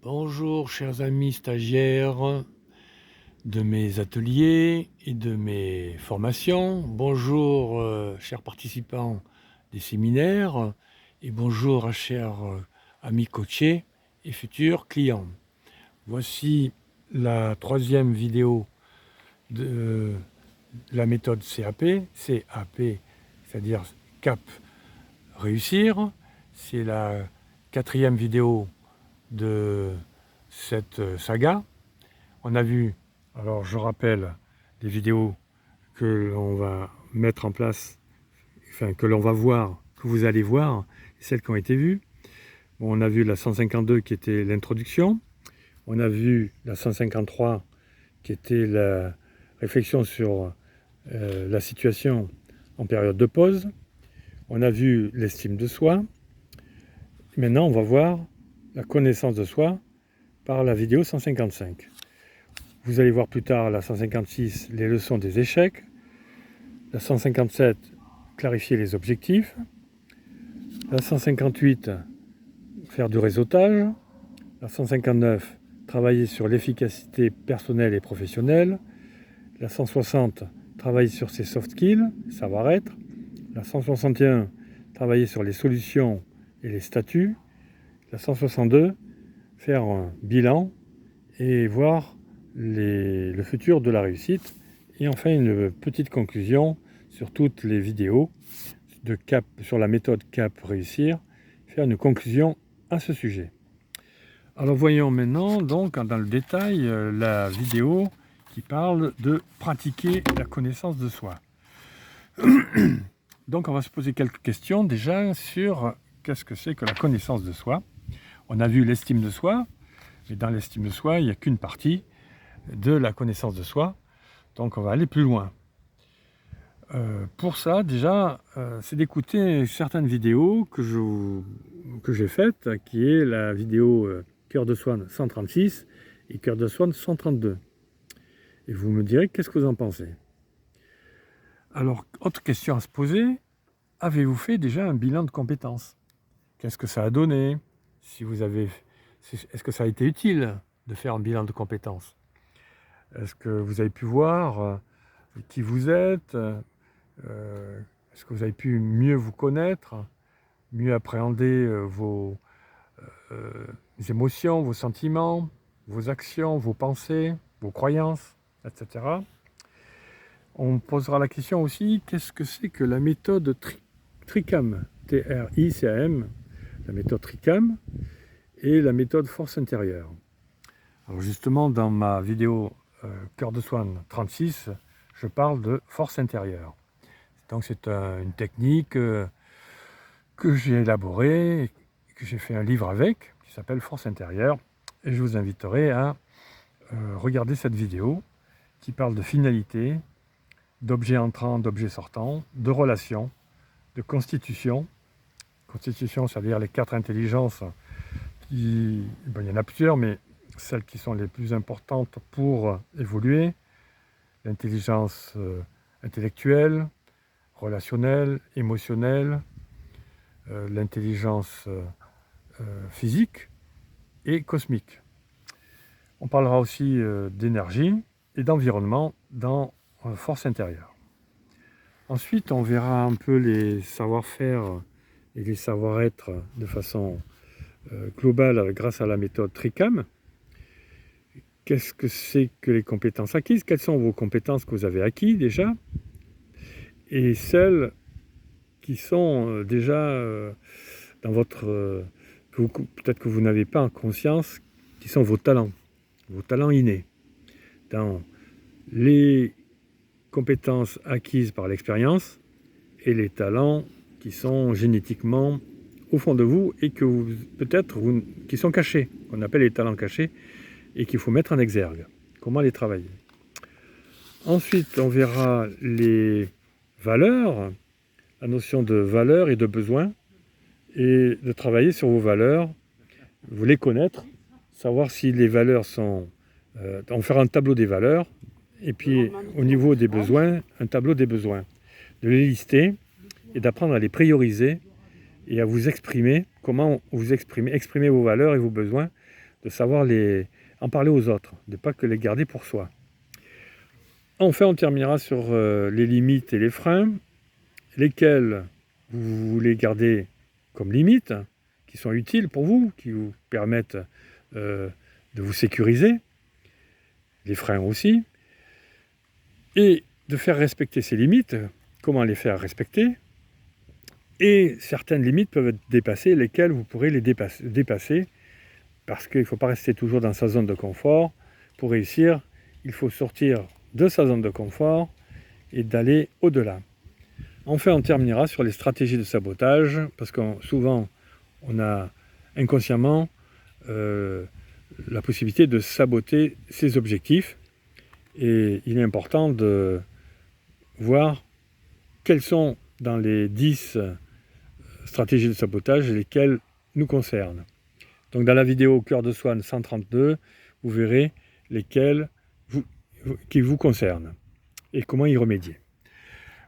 Bonjour chers amis stagiaires de mes ateliers et de mes formations. Bonjour chers participants des séminaires et bonjour à chers amis coachés et futurs clients. Voici la troisième vidéo de la méthode CAP, c'est-à-dire CAP réussir. C'est la quatrième vidéo de cette saga. On a vu, alors je rappelle, les vidéos que l'on va mettre en place, enfin que l'on va voir, que vous allez voir, celles qui ont été vues. Bon, on a vu la 152 qui était l'introduction, on a vu la 153 qui était la réflexion sur la situation en période de pause, on a vu l'estime de soi. Maintenant on va voir la connaissance de soi par la vidéo 155. Vous allez voir plus tard la 156, les leçons des échecs. La 157, clarifier les objectifs. La 158, faire du réseautage. La 159, travailler sur l'efficacité personnelle et professionnelle. La 160, travailler sur ses soft skills, savoir-être. La 161, travailler sur les solutions et les statuts. La 162, faire un bilan et voir le futur de la réussite. Et enfin, une petite conclusion sur toutes les vidéos de CAP, sur la méthode CAP réussir, faire une conclusion à ce sujet. Alors voyons maintenant donc dans le détail la vidéo qui parle de pratiquer la connaissance de soi. Donc on va se poser quelques questions déjà sur qu'est-ce que c'est que la connaissance de soi. On a vu l'estime de soi, mais dans l'estime de soi, il n'y a qu'une partie de la connaissance de soi, donc on va aller plus loin. Pour ça, déjà, c'est d'écouter certaines vidéos que j'ai faites, qui est la vidéo Cœur de Swan 136 et Cœur de Swan 132. Et vous me direz qu'est-ce que vous en pensez. Alors, autre question à se poser, avez-vous fait déjà un bilan de compétences? Qu'est-ce que ça a donné? Est-ce que ça a été utile de faire un bilan de compétences? Est-ce que vous avez pu voir qui vous êtes? Est-ce que vous avez pu mieux vous connaître, mieux appréhender vos émotions, vos sentiments, vos actions, vos pensées, vos croyances, etc. On posera la question aussi, qu'est-ce que c'est que la méthode TRICAM, T-R-I-C-A-M, la méthode TRICAM et la méthode force intérieure. Alors justement, dans ma vidéo Cœur de Swan 36, je parle de force intérieure. Donc c'est une technique que j'ai élaborée, que j'ai fait un livre avec, qui s'appelle Force intérieure. Et je vous inviterai à regarder cette vidéo qui parle de finalité, d'objets entrants, d'objets sortants, de relations, de constitution. Constitution, c'est-à-dire les 4 intelligences. Il y en a plusieurs, mais celles qui sont les plus importantes pour évoluer. L'intelligence intellectuelle, relationnelle, émotionnelle, l'intelligence physique et cosmique. On parlera aussi d'énergie et d'environnement dans force intérieure. Ensuite, on verra un peu les savoir-faire et les savoir-être de façon globale grâce à la méthode TRICAM. Qu'est-ce que c'est que les compétences acquises? Quelles sont vos compétences que vous avez acquises déjà? Et celles qui sont déjà dans votre... peut-être que vous n'avez pas en conscience, qui sont vos talents innés. Dans les compétences acquises par l'expérience et les talents qui sont génétiquement au fond de vous et que qui sont cachés, qu'on appelle les talents cachés et qu'il faut mettre en exergue. Comment les travailler? Ensuite, on verra les valeurs, la notion de valeur et de besoin, et de travailler sur vos valeurs, vous les connaître, savoir si les valeurs sont... on fera un tableau des valeurs, et puis au niveau des besoins, un tableau des besoins. De les lister et d'apprendre à les prioriser et à vous exprimer, comment vous exprimer vos valeurs et vos besoins de savoir en parler aux autres, de ne pas que les garder pour soi. Enfin, on terminera sur les limites et les freins, lesquels vous voulez garder comme limites, qui sont utiles pour vous, qui vous permettent de vous sécuriser, les freins aussi, et de faire respecter ces limites, comment les faire respecter, et certaines limites peuvent être dépassées, lesquelles vous pourrez les dépasser, parce qu'il ne faut pas rester toujours dans sa zone de confort. Pour réussir, il faut sortir de sa zone de confort et d'aller au-delà. Enfin, on terminera sur les stratégies de sabotage, parce que souvent, on a inconsciemment la possibilité de saboter ses objectifs. Et il est important de voir quelles sont dans les 10 stratégies de sabotage lesquelles nous concernent. Donc dans la vidéo Cœur de Swan 132, vous verrez lesquelles qui vous concernent et comment y remédier.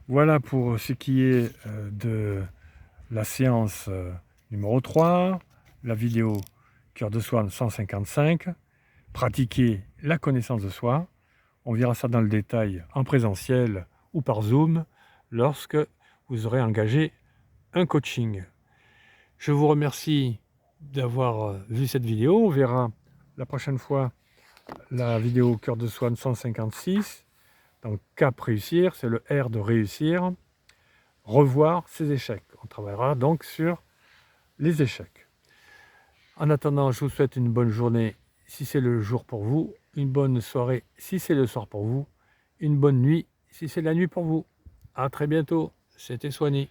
Voilà pour ce qui est de la séance numéro 3, la vidéo Cœur de Swan 155, pratiquer la connaissance de soi. On verra ça dans le détail en présentiel ou par Zoom lorsque vous aurez engagé un coaching. Je vous remercie d'avoir vu cette vidéo. On verra la prochaine fois la vidéo Cœur de Swan 156. Donc cap réussir, c'est le R de réussir. Revoir ses échecs. On travaillera donc sur les échecs. En attendant, je vous souhaite une bonne journée si c'est le jour pour vous, une bonne soirée si c'est le soir pour vous, une bonne nuit si c'est la nuit pour vous. À très bientôt, c'était Swanny.